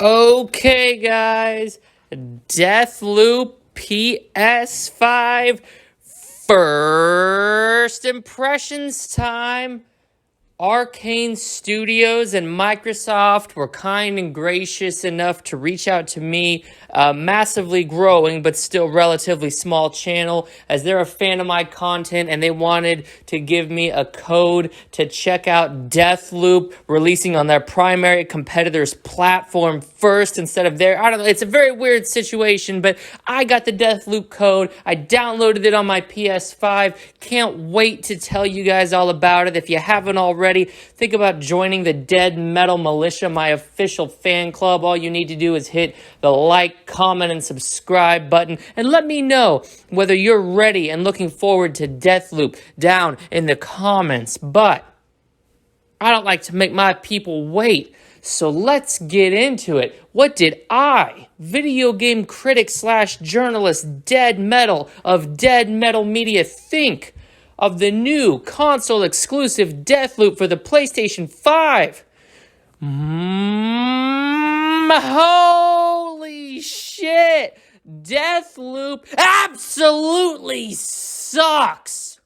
Okay, guys, Deathloop PS5 first impressions time. Arcane Studios and Microsoft were kind and gracious enough to reach out to me, massively growing but still relatively small channel, as they're a fan of my content and they wanted to give me a code to check out Deathloop, releasing on their primary competitor's platform first instead of their, I don't know, it's a very weird situation, but I got the Deathloop code, I downloaded it on my PS5, can't wait to tell you guys all about it. If you haven't already, think about joining the Dead Metal Militia, my official fan club. All you need to do is hit the like, comment, and subscribe button, and let me know whether you're ready and looking forward to Deathloop down in the comments. But I don't like to make my people wait, so let's get into it. What did I, video game critic slash journalist Dead Metal of Dead Metal Media, think of the new console-exclusive Deathloop for the PlayStation 5? Holy shit! Deathloop absolutely sucks!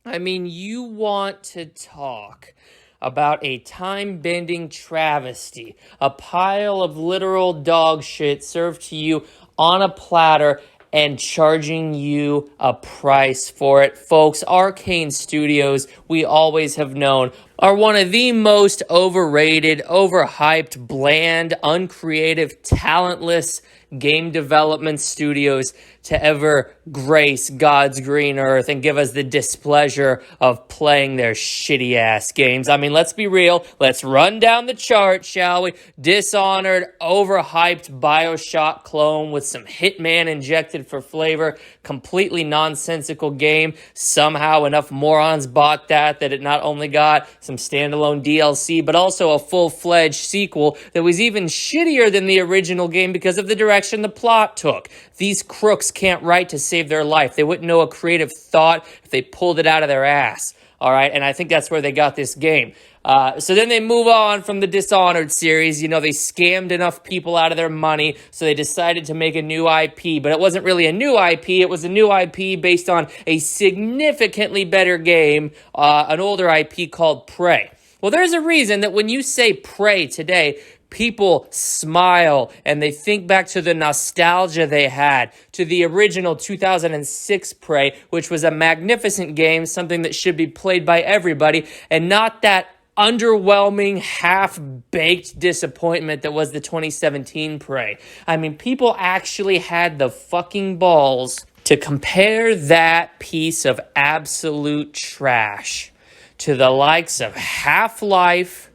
I mean, you want to talk about a time-bending travesty, a pile of literal dog shit served to you on a platter and charging you a price for it. Folks, Arcane Studios, we always have known, are one of the most overrated, overhyped, bland, uncreative, talentless game development studios to ever grace God's green earth and give us the displeasure of playing their shitty-ass games. I mean, let's be real. Let's run down the chart, shall we? Dishonored, overhyped BioShock clone with some Hitman injected for flavor, completely nonsensical game. Somehow enough morons bought that it not only got some standalone DLC, but also a full-fledged sequel that was even shittier than the original game because of the direction the plot took. These crooks can't write to save their life. They wouldn't know a creative thought if they pulled it out of their ass. All right, and I think that's where they got this game. So then they move on from the Dishonored series. You know, they scammed enough people out of their money, so they decided to make a new IP. But it wasn't really a new IP. It was a new IP based on a significantly better game, an older IP called Prey. Well, there's a reason that when you say Prey today, people smile and they think back to the nostalgia they had, to the original 2006 Prey, which was a magnificent game, something that should be played by everybody, and not that underwhelming, half-baked disappointment that was the 2017 Prey. I mean, people actually had the fucking balls to compare that piece of absolute trash to the likes of Half-Life,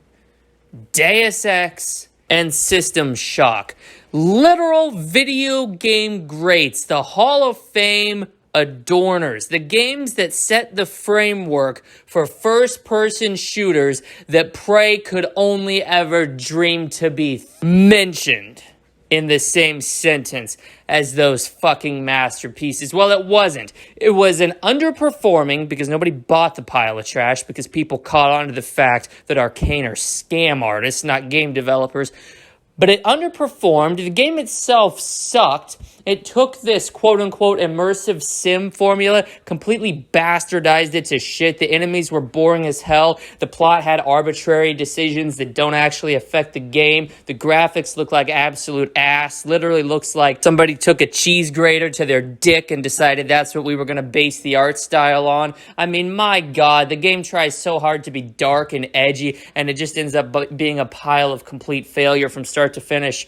Deus Ex, and System Shock. Literal video game greats, the Hall of Fame adorners, the games that set the framework for first-person shooters that Prey could only ever dream to be mentioned in the same sentence as those fucking masterpieces. Well, it wasn't. It was an underperforming, because nobody bought the pile of trash, because people caught on to the fact that Arcane are scam artists, not game developers. But it underperformed. The game itself sucked. It took this quote-unquote immersive sim formula, completely bastardized it to shit. The enemies were boring as hell. The plot had arbitrary decisions that don't actually affect the game. The graphics look like absolute ass. Literally looks like somebody took a cheese grater to their dick and decided that's what we were going to base the art style on. I mean, my God, the game tries so hard to be dark and edgy, and it just ends up being a pile of complete failure from start to finish.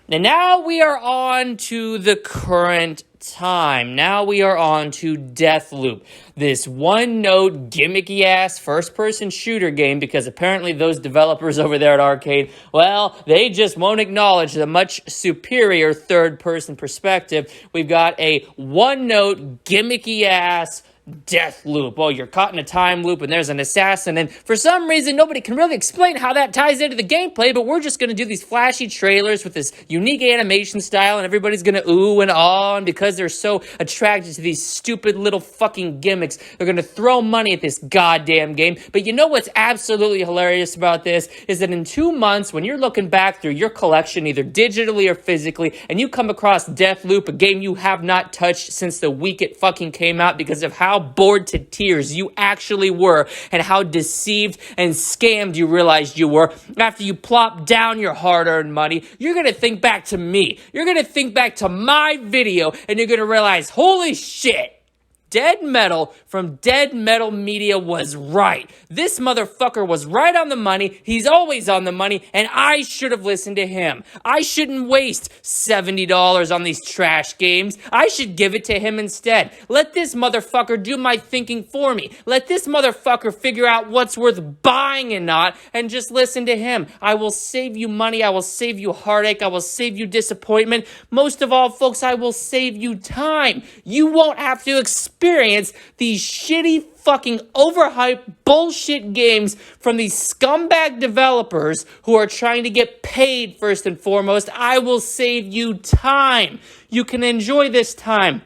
And now we are on to the current time. Now we are on to Deathloop, this one-note, gimmicky-ass first-person shooter game, because apparently those developers over there at Arcade, well, they just won't acknowledge the much superior third-person perspective. We've got a one-note, gimmicky-ass Deathloop. Oh, you're caught in a time loop and there's an assassin, and for some reason nobody can really explain how that ties into the gameplay, but we're just going to do these flashy trailers with this unique animation style, and everybody's going to ooh and ah, and because they're so attracted to these stupid little fucking gimmicks, they're going to throw money at this goddamn game. But you know what's absolutely hilarious about this is that in 2 months, when you're looking back through your collection, either digitally or physically, and you come across Deathloop, a game you have not touched since the week it fucking came out because of how bored to tears you actually were and how deceived and scammed you realized you were after you plopped down your hard-earned money, you're going to think back to me. You're going to think back to my video and you're going to realize, holy shit, Dead Metal from Dead Metal Media was right. This motherfucker was right on the money. He's always on the money, and I should have listened to him. I shouldn't waste $70 on these trash games. I should give it to him instead. Let this motherfucker do my thinking for me. Let this motherfucker figure out what's worth buying and not, and just listen to him. I will save you money. I will save you heartache. I will save you disappointment. Most of all, folks, I will save you time. You won't have to experience these shitty fucking overhyped bullshit games from these scumbag developers who are trying to get paid first and foremost. I will save you time. You can enjoy this time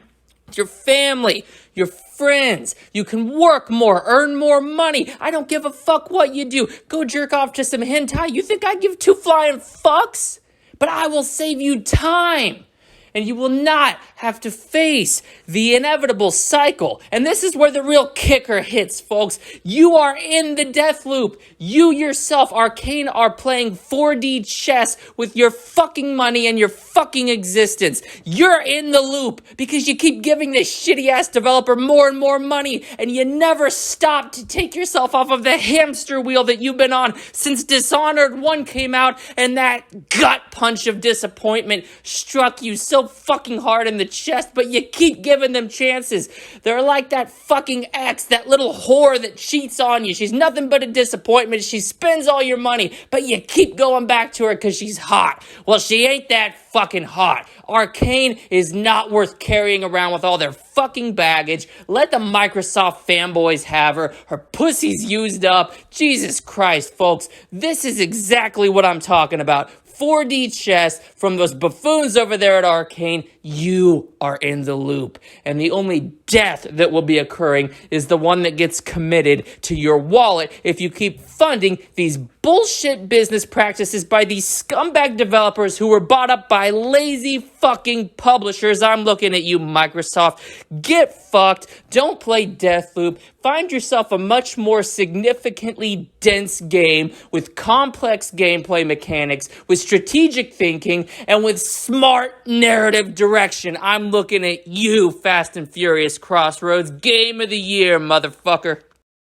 with your family, your friends. You can work more, earn more money. I don't give a fuck what you do. Go jerk off to some hentai. You think I give two flying fucks? But I will save you time. And you will not have to face the inevitable cycle. And this is where the real kicker hits, folks. You are in the death loop. You yourself, Arcane, are playing 4D chess with your fucking money and your fucking existence. You're in the loop because you keep giving this shitty-ass developer more and more money, and you never stop to take yourself off of the hamster wheel that you've been on since Dishonored 1 came out, and that gut punch of disappointment struck you so fucking hard in the chest, but you keep giving them chances. They're like that fucking ex, that little whore that cheats on you. She's nothing but a disappointment. She spends all your money, but you keep going back to her because she's hot. Well, she ain't that fucking hot. Arcane is not worth carrying around with all their fucking baggage. Let the Microsoft fanboys have her. Her pussy's used up. Jesus Christ, folks. This is exactly what I'm talking about. 4D chess from those buffoons over there at Arcane. You are in the loop. And the only death that will be occurring is the one that gets committed to your wallet if you keep funding these bullshit business practices by these scumbag developers who were bought up by lazy fucking publishers. I'm looking at you, Microsoft. Get fucked. Don't play Deathloop. Find yourself a much more significantly dense game with complex gameplay mechanics, with strategic thinking, and with smart narrative direction. I'm looking at you, Fast and Furious Crossroads. Game of the year, motherfucker.